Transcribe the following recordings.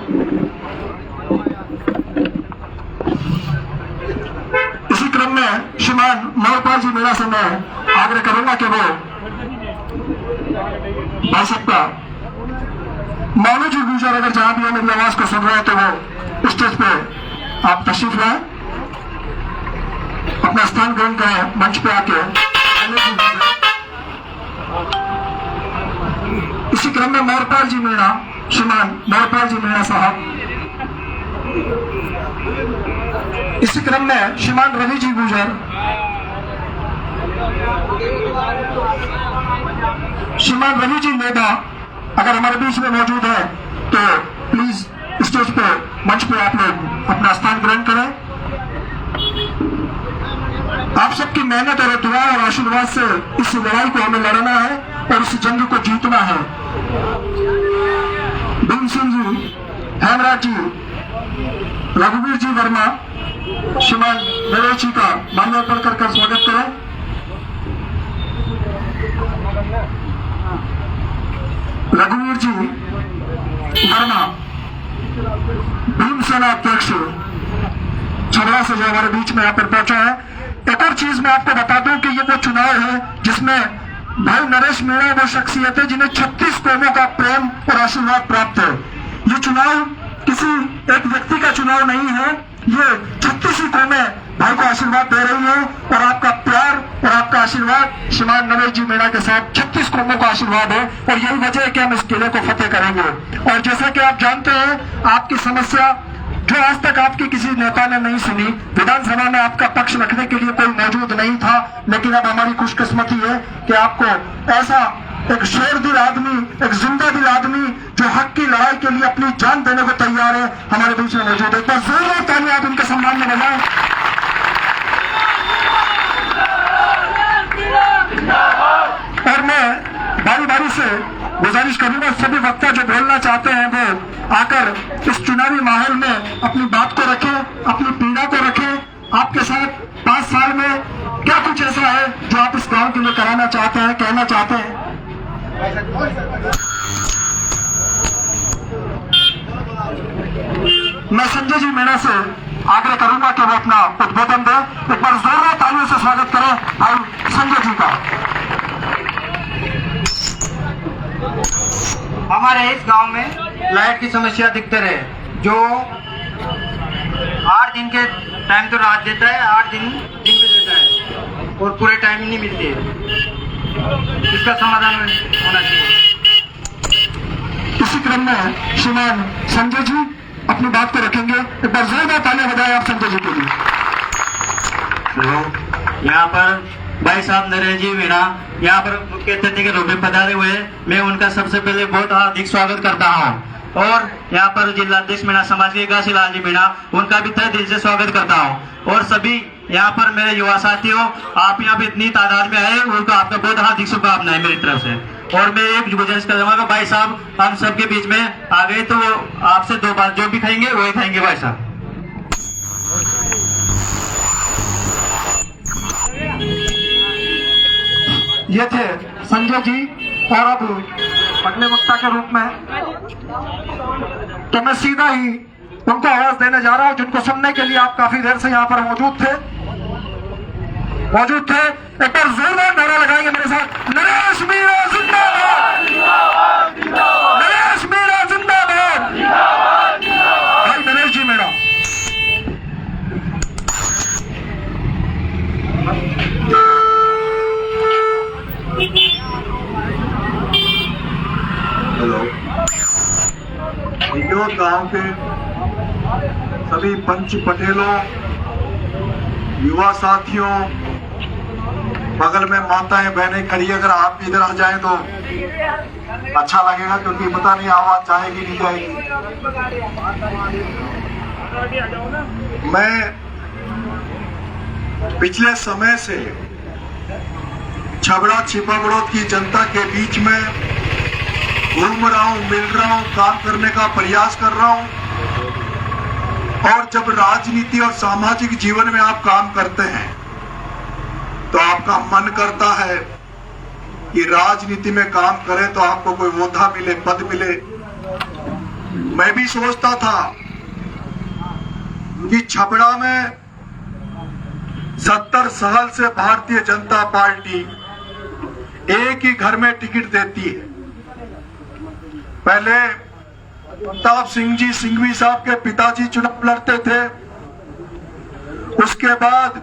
इसी क्रम में श्रीमान मोरपाल जी मीणा से मैं आग्रह करूंगा कि वो भाई सकता मौलू जी गुजर अगर जहां भी मेरी आवाज को सुन रहे हैं तो वो स्टेज पे आप तशरीफ लाए, अपना स्थान ग्रहण करें मंच पे आके। इसी क्रम में मोरपाल जी मीणा, श्रीमान मोरपाल जी मीणा साहब। इसी क्रम में श्रीमान रवि जी गुजर, श्रीमान रवि जी नेदा अगर हमारे बीच में मौजूद है तो प्लीज स्टेज पे मंच पे आप लोग अपना स्थान ग्रहण करें। आप सबकी मेहनत और दुआ और आशीर्वाद से इस लड़ाई को हमें लड़ना है और इस जंग को जीतना है। भीम सिंह जी, हेमराज जी, रघुवीर जी वर्मा, श्रीमान नरेश जी का माल्यार्पण कर स्वागत करें। रघुवीर जी वर्मा, भीमसेना अध्यक्ष छबड़ा से जो हमारे बीच में यहाँ पर पहुंचा है। एक और चीज मैं आपको बता दूं कि ये वो चुनाव है जिसमें भाई नरेश मीणा वो शख्सियत है जिन्हें 36 कौमों का प्रेम और आशीर्वाद प्राप्त है। ये चुनाव किसी एक व्यक्ति का चुनाव नहीं है, ये 36 कौमें भाई को आशीर्वाद दे रही है और आपका प्यार और आपका आशीर्वाद श्रीमान नरेश जी मीणा के साथ 36 कौमों का आशीर्वाद है और यही वजह है कि हम इस किले को फतेह करेंगे। और जैसा कि आप जानते हैं, आपकी समस्या जो आज तक आपकी किसी नेता ने नहीं सुनी, विधानसभा में आपका पक्ष रखने के लिए कोई मौजूद नहीं था, लेकिन अब हमारी खुशकिस्मती है कि आपको ऐसा एक शेर दिल आदमी, एक जिंदा दिल आदमी जो हक की लड़ाई के लिए अपनी जान देने को तैयार है, हमारे बीच में मौजूद है। एक बार जोरदार तालियां आप उनके सम्मान में बजाएं। और मैं बारी बारी से गुजारिश करूंगा, सभी वक्ता जो बोलना चाहते हैं वो आकर इस चुनावी माहौल में अपनी बात को रखें, अपनी पीड़ा को रखें। आपके साथ 5 साल में क्या कुछ ऐसा है जो आप इस गांव के लिए कराना चाहते हैं, कहना चाहते हैं? मैं संजय जी मीणा से आग्रह करूंगा कि वो अपना उद्बोधन दें। एक बार जोरदार तालियों से स्वागत करें भाई संजय जी का। हमारे इस गांव में लाइट की समस्या दिखते रहे, जो 8 दिन के टाइम तो रात देता है, 8 दिन भी देता है और पूरे टाइम नहीं मिलती है। इसका समाधान होना चाहिए। इसी क्रम में श्रीमान संजय जी अपनी बात को रखेंगे। एक बार जोरदार तालियां बजाएं आप संजय जी के लिए। यहाँ पर भाई साहब नरेश जी मीणा यहाँ पर मुख्य अतिथि के रूप में पधारे हुए, मैं उनका सबसे पहले बहुत हार्दिक स्वागत करता हूँ। और यहाँ पर जिलाध्यक्ष मीणा समाज के घासीलाल जी मीणा, उनका भी तहे दिल से स्वागत करता हूँ। और सभी यहाँ पर मेरे युवा साथियों, आप यहाँ पे इतनी तादाद में आए, उनको आपका बहुत हार्दिक शुभकामनाएं मेरी तरफ से। और मैं एक गुजारिश कर दूंगा भाई साहब, हम सबके बीच में आ गए तो आपसे 2 बात जो भी खाएंगे वही खाएंगे भाई साहब। ये थे संजय जी। और अब अगले वक्ता के रूप में तो मैं सीधा ही उनको आवाज देने जा रहा हूं जिनको सुनने के लिए आप काफी देर से यहाँ पर मौजूद थे। एक बार जोरदार नारा लगाएंगे मेरे साथ, नरेश मीणा जिंदाबाद, नरेश मीणा जिंदाबाद, भाई नरेश जी मीणा। हेलो, गांव के सभी पंच पटेलों, युवा साथियों, बगल में माताएं बहनें खड़ी, अगर आप भी इधर आ जाएं तो अच्छा लगेगा, क्योंकि पता नहीं आवाज जाएगी नहीं जाएगी। मैं पिछले समय से छबड़ा छिपाबड़ोद की जनता के बीच में घूम रहा हूं, मिल रहा हूं, काम करने का प्रयास कर रहा हूं। और जब राजनीति और सामाजिक जीवन में आप काम करते हैं तो आपका मन करता है कि राजनीति में काम करें तो आपको कोई ओहदा मिले, पद मिले। मैं भी सोचता था कि छपरा में 70 साल से भारतीय जनता पार्टी एक ही घर में टिकट देती है। पहले प्रताप सिंह जी सिंघवी साहब के पिताजी चुनाव लड़ते थे, उसके बाद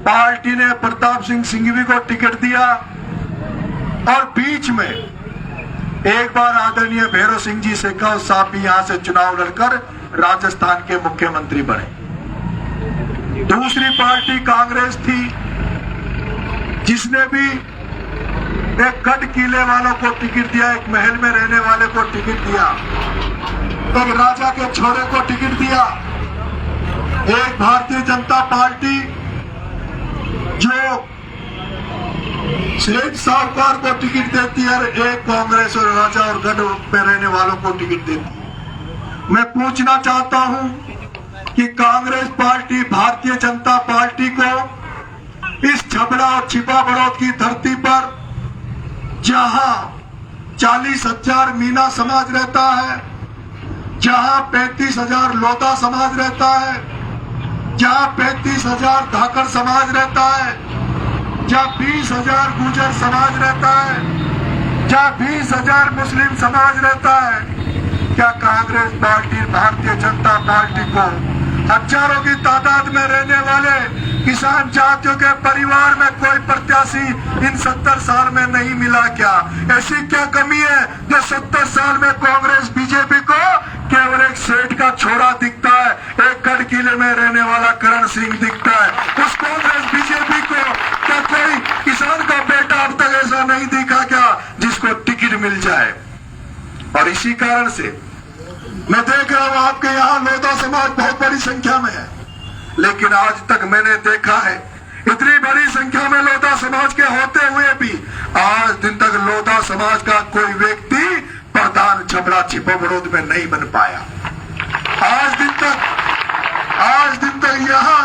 पार्टी ने प्रताप सिंह सिंघवी को टिकट दिया और बीच में एक बार आदरणीय भैरव सिंह जी शेखावत साहब भी यहां से चुनाव लड़कर राजस्थान के मुख्यमंत्री बने। दूसरी पार्टी कांग्रेस थी, जिसने भी एक गढ़ किले वालों को टिकट दिया, एक महल में रहने वाले को टिकट दिया, एक राजा के छोरे को टिकट दिया। एक भारतीय जनता पार्टी जो सेठ साहूकार को टिकट देती है, एक कांग्रेस और राजा और गढ़ में रहने वालों को टिकट देती है। मैं पूछना चाहता हूं कि कांग्रेस पार्टी भारतीय जनता पार्टी को इस छपरा और छिपा बड़ौद की धरती पर, जहां 40,000 मीना समाज रहता है, जहां 35,000 लोधा समाज रहता है, जहां 35,000 धाकड़ समाज रहता है, जहां 20,000 गुर्जर समाज रहता है, जहां 20,000 मुस्लिम समाज रहता है, क्या कांग्रेस पार्टी भारतीय जनता पार्टी को हजारों की तादाद में रहने वाले किसान जातियों के परिवार में कोई प्रत्याशी इन 70 साल में नहीं मिला? क्या ऐसी क्या कमी है जो 70 साल में कांग्रेस बीजेपी को केवल एक सेठ का छोरा दिखता है, एक गढ़ किले में रहने वाला करण सिंह दिखता है? उस कांग्रेस बीजेपी को क्या कोई किसान का बेटा अब तक ऐसा नहीं दिखा क्या जिसको टिकट मिल जाए? और इसी कारण से मैं देख रहा हूं आपके यहाँ लोधा समाज बहुत बड़ी संख्या में है, लेकिन आज तक मैंने देखा है इतनी बड़ी संख्या में लोधा समाज के होते हुए भी आज दिन तक लोधा समाज का कोई व्यक्ति प्रधान छपरा छिपा बड़ौद में नहीं बन पाया। आज दिन तक यहाँ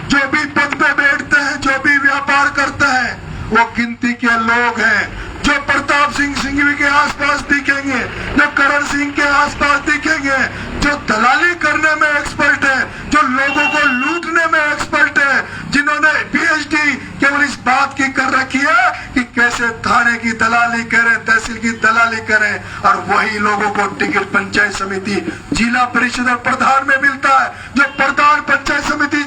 जो भी पद पे बैठते हैं, जो भी व्यापार करते हैं, वो गिनती के लोग हैं। जो प्रताप सिंह सिंघवी के आसपास दिखेंगे, जो करण सिंह के आसपास दिखेंगे, जो दलाली करने में एक्सपर्ट है, जो लोगों को लूटने में एक्सपर्ट है, जिन्होंने पीएचडी केवल इस बात की कर रखी है कि कैसे थाने की दलाली करें, तहसील की दलाली करें, और वही लोगों को टिकट पंचायत समिति, जिला परिषद और प्रधान में मिलता है। जो प्रधान पंचायत समिति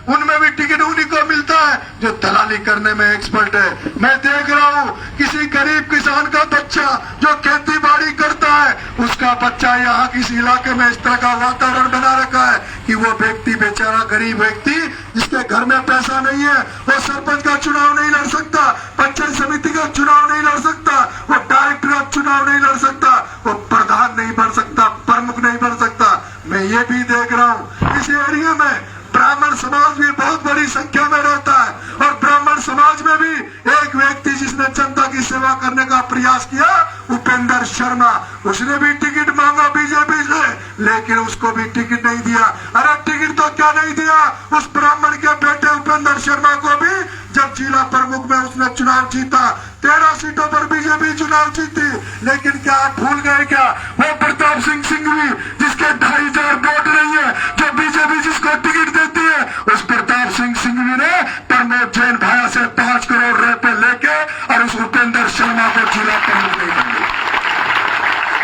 उनमें भी टिकट उन्हीं को मिलता है जो दलाली करने में एक्सपर्ट है। मैं देख रहा हूँ किसी गरीब किसान का बच्चा जो खेती बाड़ी करता है, उसका बच्चा यहाँ किसी इलाके में इस तरह का वातावरण बना रखा है कि वो व्यक्ति बेचारा गरीब व्यक्ति जिसके घर में पैसा नहीं है, वो सरपंच का चुनाव नहीं लड़ सकता, पंचायत समिति का चुनाव नहीं लड़ सकता, वो डायरेक्टर का चुनाव नहीं लड़ सकता, वो प्रधान नहीं बन सकता, प्रमुख नहीं बन सकता। मैं ये भी देख रहा हूँ इस एरिया में ब्राह्मण समाज भी बहुत बड़ी संख्या में रहता है, और ब्राह्मण समाज में भी एक व्यक्ति जिसने जनता की सेवा करने का प्रयास किया, उपेंद्र शर्मा, उसने भी टिकट मांगा बीजेपी से, लेकिन उसको भी टिकट नहीं दिया। अरे टिकट तो क्या नहीं दिया, उस ब्राह्मण के बेटे उपेंद्र शर्मा को भी जब जिला प्रमुख में उसने चुनाव जीता, 13 सीटों पर बीजेपी चुनाव जीती, लेकिन क्या आप भूल गए क्या वो प्रताप सिंह सिंघवी जिसके 2,500 वोट नहीं है, जो बीजेपी जिसको टिकट देती है, उस प्रताप सिंह सिंघवी ने प्रमोद जैन भाया से 5 करोड़ रुपए लेके और उस उपेंद्र शर्मा को जिला प्रमुख नहीं बनने,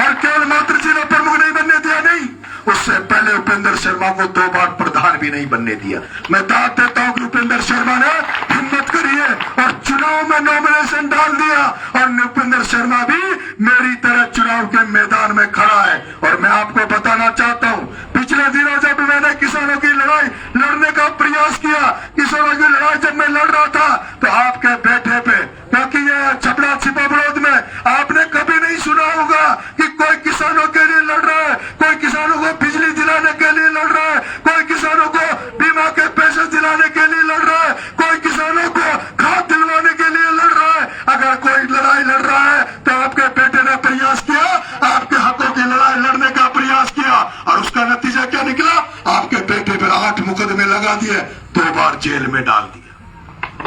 और केवल मात्र जिला प्रमुख नहीं बनने दिया, नहीं, उससे पहले उपेंद्र शर्मा को 2 बार प्रधान भी नहीं बनने दिया। मैं दाद देता हूं कि उपेंद्र शर्मा ने हिम्मत करी है और चुनाव में नॉमिनेशन डाल दिया, और उपेंद्र शर्मा भी मेरी तरह चुनाव के मैदान में खड़ा है। और मैं आपको बताना चाहता हूं, पिछले दिनों जब मैंने किसानों की लड़ाई लड़ने का प्रयास किया, किसानों की लड़ाई जब मैं लड़ रहा था, तो आपके बैठे पे, क्योंकि ये छपरा छिपा बड़ौद में आपने कभी नहीं सुना होगा कि कोई किसानों के लिए लड़ रहा है, कोई किसानों को बिजली दिलाने के लिए लड़ रहा है, कोई किसानों को बीमा के पैसे दिलाने के लिए लड़ रहा है, कोई किसानों को खाद दिलवाने के लिए लड़ रहा है। अगर कोई लड़ाई लड़ रहा है तो आपके बेटे ने प्रयास किया, आपके हकों की लड़ाई लड़ने का प्रयास किया, और उसका नतीजा क्या निकला? आपके बेटे पर 8 मुकदमे लगा दिए, 2 बार जेल में डाल दिया।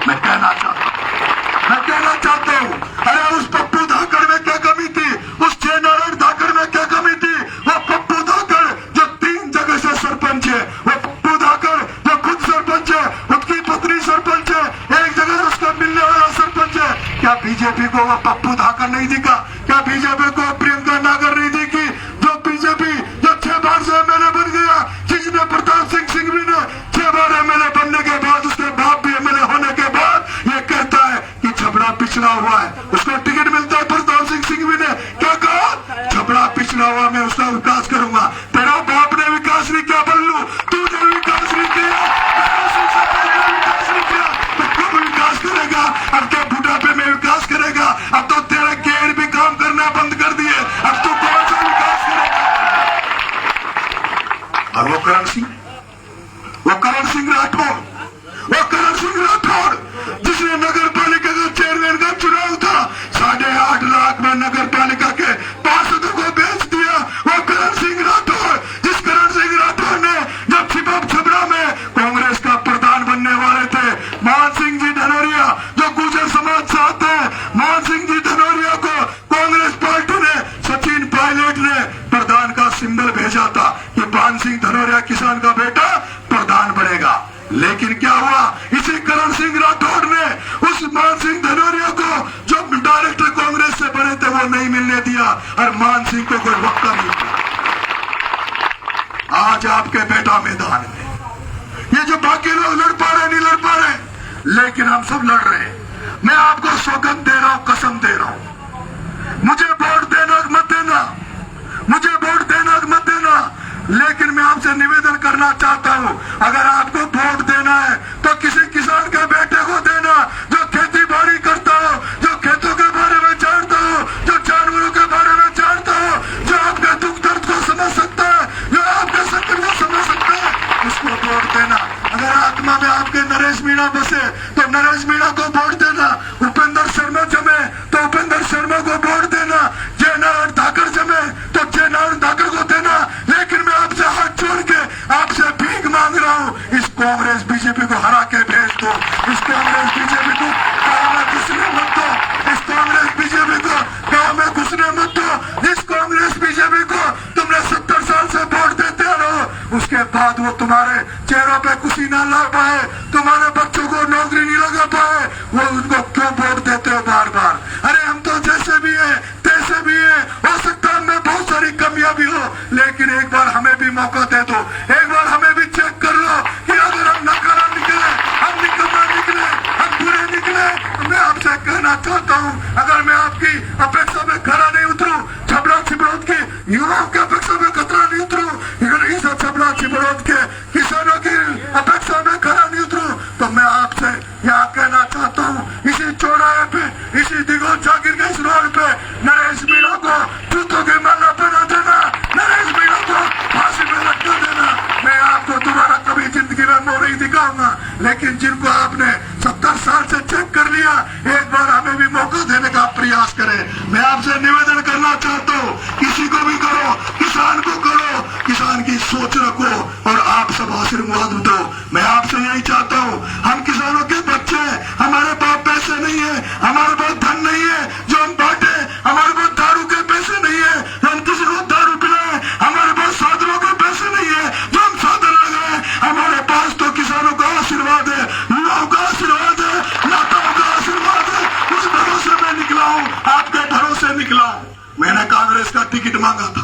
मैं कहना चाहता हूं, अरे उस पप्पू धाकड़ में क्या कमी थी, उस जयनारायण धाकड़ में क्या कमी थी? वो और वो करण सिंह राठौड़, जिसने नगर पालिका का चेयरमैन का चुनाव था 8.5 लाख में नगर पालिका के पार्षदों को बेच दिया। वो करण सिंह राठौड़, जिस करण सिंह राठौड़ ने जब छपरा में कांग्रेस का प्रधान बनने वाले थे, मान सिंह जी धनोरिया जो गुर्जर समाज से आते हैं, मान सिंह जी धनोरिया को कांग्रेस पार्टी ने सचिन पायलट ने प्रधान का सिंबल भेजा था कि मान सिंह धनोरिया किसान का बेटा प्रधान बनेगा। लेकिन क्या हुआ, इसी करण सिंह राठौड़ ने उस मान सिंह धनोरिया को जो डायरेक्टर कांग्रेस से बने थे वो नहीं मिलने दिया और मान सिंह को कोई वक्त नहीं दिया। आज आपके बेटा मैदान में, ये जो बाकी लोग लड़ पा रहे नहीं लड़ पा रहे, लेकिन हम सब लड़ रहे हैं। मैं आपको सौगंध दे रहा हूं, कसम दे रहा हूं, मुझे वोट देना मत देना, लेकिन मैं आपसे निवेदन करना चाहता हूं, अगर आपको वोट देना है तो किसी किसान के बेटे को देना जो खेती बाड़ी करता हो, जो खेतों के बारे में जानता हो, जो जानवरों के बारे में जानता हो, जो आपके दुख दर्द को समझ सकता है, जो आपके संकट को समझ सकता है, उसको वोट देना। अगर आत्मा में आपके नरेश मीणा बसे तो नरेश मीणा को वोट देना, उपेंद्र शर्मा जमे तो उपेंद्र शर्मा को वोट देना, जयनारायण धाकड़ जमे तो जयनारायण धाकड़ को देना। लेकिन मैं आपसे हाथ जोड़ के आपसे भीख मांग रहा हूं, इस कांग्रेस बीजेपी को हरा के भेज दो, इस कांग्रेस बीजेपी को गांव में घुसने मत दो, इस कांग्रेस बीजेपी को गांव में घुसने मत दो। इस कांग्रेस बीजेपी को तुमने 70 साल से वोट देते रहो, उसके बाद वो तुम्हारे चेहरों पे खुशी ना ला पाए, तुम्हारे बच्चों को नौकरी नहीं लगा पाए, वो उनको क्यों वोट देते हो बार बार? अरे हम तो जैसे भी है तैसे भी है, हो सकता है हमें बहुत सारी कमियां भी हो, लेकिन एक बार हमें भी मौका दे दो, एक बार हमें भी चेक कर लो कि अगर हम नकारा निकले, हम निकम्मा निकले, हम बुरे निकले। मैं आपसे कहना चाहता हूं, अगर मैं आपकी अपेक्षा में खरा नहीं उतरूं, छपरा छिबरौद के युवाओं की अपेक्षा में खतरा नहीं उतरूं, इस छपरा छिबरौद के किसानों की अपेक्षा में खरा नहीं उतरूं, तो मैं आपसे यहाँ कहना चाहता हूँ, इसी चौराहे पे, इसी दिगो जागीर के इस रोड पे नरेश मीणा को जूतों की माला पहना देना, नरेश मीणा को फांसी में लटका देना। मैं आपको दोबारा कभी जिंदगी में मोह नहीं दिखाऊंगा, लेकिन जिनको आपने 70 साल से चेक कर लिया, एक बार हमें भी मौका देने का प्रयास करें। मैं आपसे निवेदन करना चाहता हूँ, किसी को भी करो, किसान को करो, किसान की सोच रखो और आप सब आशीर्वाद दो। मैं आपसे यही चाहता हूँ, हम किसानों के बच्चे हैं, हमारे पास पैसे नहीं है, हमारे पास धन नहीं है जो हम बांटे, हमारे पास दारू के पैसे नहीं है हम किसी को दारू पिलाएं, हमारे पास साधनों के पैसे नहीं है जो हम साधन लगाएं, हमारे पास तो किसानों का आशीर्वाद है, युवाओं का आशीर्वाद है, नेताओं का आशीर्वाद है। उस भरोसे में निकला हूँ, आपके भरोसे निकला हूँ। मैंने कांग्रेस का टिकट मांगा था,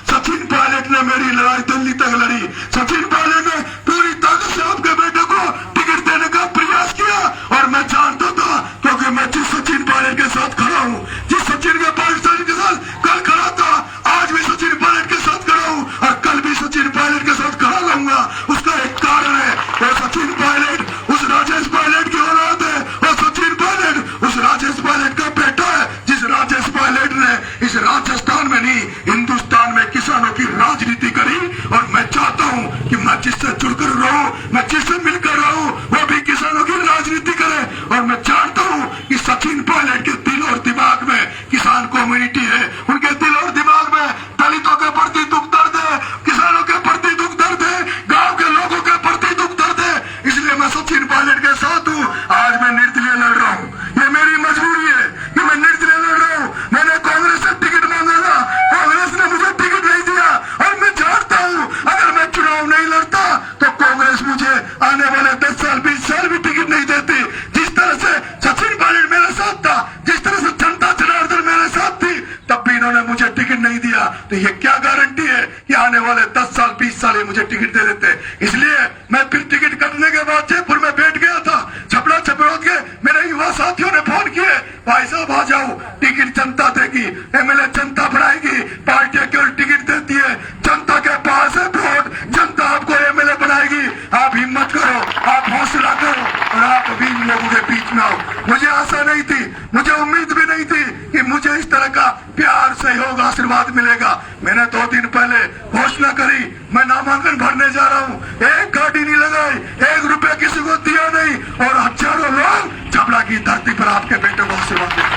सचिन पायलट ने मेरी लड़ाई दिल्ली तक लड़ी, सचिन पायलट ने पूरी ताकत से आपके बेटे को टिकट देने का प्रयास किया और मैं जानता था, क्योंकि मैं जिस सचिन पायलट के साथ खड़ा हूँ, जिस सचिन के पाकिस्तान के साथ कल खड़ा था, आज भी सचिन पायलट के साथ खड़ा हूँ और कल भी सचिन पायलट के साथ खड़ा रहूंगा। उसका एक कारण है, वो सचिन पायलट उस राजेश पायलट की औलाद है, और सचिन पायलट उस राजेश पायलट का बेटा है, जिस राजेश पायलट ने इस राजस्थान में नहीं हिंदुस्तान में किसानों की राजनीति करी। और मैं चाहता हूं कि मैं जिससे जुड़कर रहूं, मैं जिससे मिलकर रहूं, वो भी किसानों की राजनीति करे। और मैं जानता हूं कि सचिन पायलट के दिल और दिमाग में किसान कम्युनिटी है, उनके दिल और दिमाग में दलितों के प्रति दुख दर्द है, किसानों के प्रति दुख दर्द है, गांव के लोगों के प्रति दुख दर्द है। इसलिए मैं सचिन पायलट के साथ हूं। आज मैं निर्दलीय लड़ रहा हूं, ये मेरी मजबूरी है कि मैं निर्दलीय लड़ रहा हूं। मैंने कांग्रेस से टिकट मांगा था, कांग्रेस ने मुझे टिकट नहीं दिया और मैं जानता हूं अगर मैं चुनाव नहीं लड़ता तो कांग्रेस मुझे आने वाले 10 साल 20 साल भी टिकट नहीं देती। जिस तरह से सचिन पायलट मेरे साथ था, जिस तरह से जनता जनार्दन मेरे साथ थी, तब भी इन्होंने मुझे टिकट नहीं दिया, तो ये क्या गारंटी है कि आने वाले 10 साल 20 साल ये मुझे टिकट दे देते। इसलिए मैं फिर टिकट कटने के बाद जयपुर में बैठ गया था, छपरा छिबरौद के मेरे युवा साथियों ने फोन किए, भाई साहब आ जाओ, टिकट जनता देगी, एमएलए जनता बनाएगी, पार्टी केवल टिकट देती है, जनता के पास है वोट, जनता आपको एमएलए बनाएगी। आप हिम्मत करो, आप हौसला करो और आप अभी इन लोगों के बीच में आओ। मुझे आशा नहीं थी, मुझे उम्मीद भी नहीं थी कि मुझे इस तरह का प्यार सहयोग आशीर्वाद मिले। मिलेगा। मैंने 2 दिन पहले घोषणा करी, मैं नामांकन भरने जा रहा हूँ, एक गाड़ी नहीं लगाई, 1 रुपया किसी को दिया नहीं, और हजारों लोग छपरा की धरती पर आपके बेटे को आशीर्वाद दिया।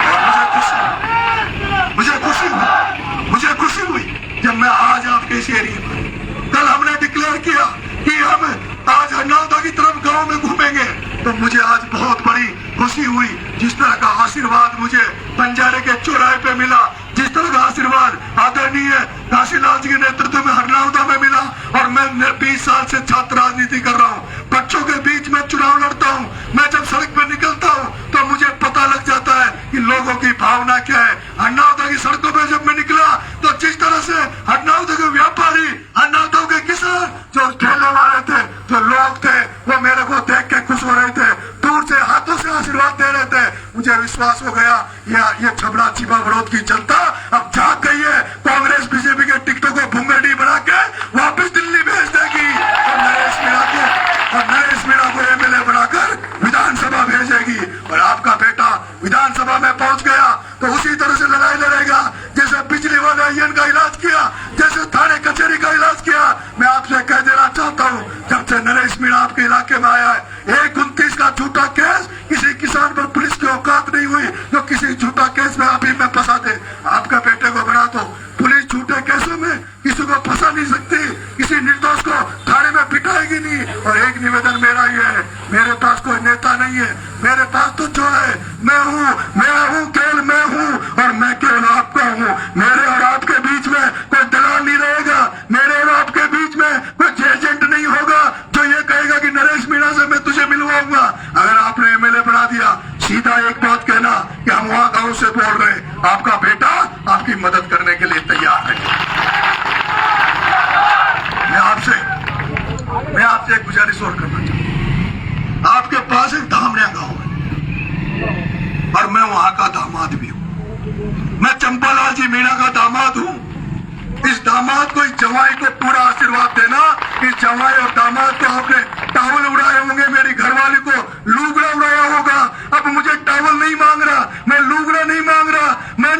और मुझे खुशी हुई जब मैं आज आपके इस एरिया में, कल हमने डिक्लेयर किया कि हम आज हरनावदा की तरफ गांव में घूमेंगे, तो मुझे आज बहुत बड़ी खुशी हुई। जिस तरह का आशीर्वाद मुझे बंजारे के चौराहे पे मिला, जिस तरह का आशीर्वाद आदरणीय काशीलाल जी के नेतृत्व में हरनावदा में मिला, और मैं 20 साल से छात्र राजनीति कर रहा हूँ, बच्चों के बीच में चुनाव लड़ता हूँ, मैं जब सड़क पे निकलता हूँ तो मुझे पता लग जाता है कि लोगों की भावना क्या है। हरनावदा की सड़कों पे जब मैं निकला तो जिस तरह से हरनावदा के व्यापारी, हरनावदा के किसान, जो ठेले वाले थे, जो लोग थे, वो मेरे को देख के खुश हो रहे थे, दूर से हाथों से आशीर्वाद दे रहे थे। मुझे विश्वास हो गया ये छबड़ा चिपा बड़ौद की जनता अब जाग गई है, कांग्रेस बीजेपी के टिकटों को भुंगरडी बना के वापस दिल्ली भेज देगी, और नरेश मीणा को एमएलए बनाकर विधानसभा भेजेगी। और आपका बेटा विधानसभा में पहुंच गया तो उसी तरह से लड़ाई लड़ेगा जैसे बिजली वाले अय्यन का इलाज किया, जैसे थाने कचहरी का इलाज किया। मैं आपसे कह देना चाहता हूं, जब से नरेश मीणा आपके इलाके में आया है, 129 का झूठा केस किसी किसान पर पुलिस की औकात नहीं हुई जो किसी झूठा केस में अभी में फंसा दे। आपके बेटे को बना दो, पुलिस झूठे केसों में किसी को फंसा नहीं सकती, किसी निर्दोष को थाने में पिटाएगी नहीं। और एक निवेदन मेरा ये है, मेरे पास कोई नेता नहीं है, मेरे पास तो जो है मैं हूँ, केवल मैं हूँ, और मैं केवल आपका हूँ। मेरे और आपके बीच में कोई दलाल नहीं रहेगा, मेरे और आपके बीच में कोई एजेंट नहीं होगा जो ये कहेगा कि नरेश मीणा से मैं तुझे मिलवाऊंगा। अगर आपने एमएलए बना दिया, सीधा एक बात कहना कि हम वहां गांव से बोल रहे हैं, आपका बेटा आपकी मदद करने के लिए तैयार है। मैं आपसे एक गुजारिश और करना चाहता हूं। आपके पास एक धामरिया गांव है और मैं वहां का दामाद भी हूं। मैं चंपालाल जी मीणा का दामाद हूं। इस दामाद को, इस जवाई को पूरा आशीर्वाद देना। इस जवाई और दामाद को आपने टावल उड़ाए होंगे, मेरी घरवाली को लूगड़ा उड़ाया होगा। अब मुझे टावल नहीं मांग रहा, मैं लूगड़ा नहीं मांग रहा, मैं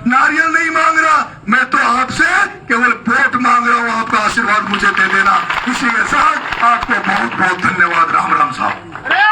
नारियल नहीं मांग रहा, मैं तो आपसे केवल वोट मांग रहा हूं। आपका आशीर्वाद मुझे दे देना। इसी के साथ आपको बहुत बहुत धन्यवाद। राम राम साहब।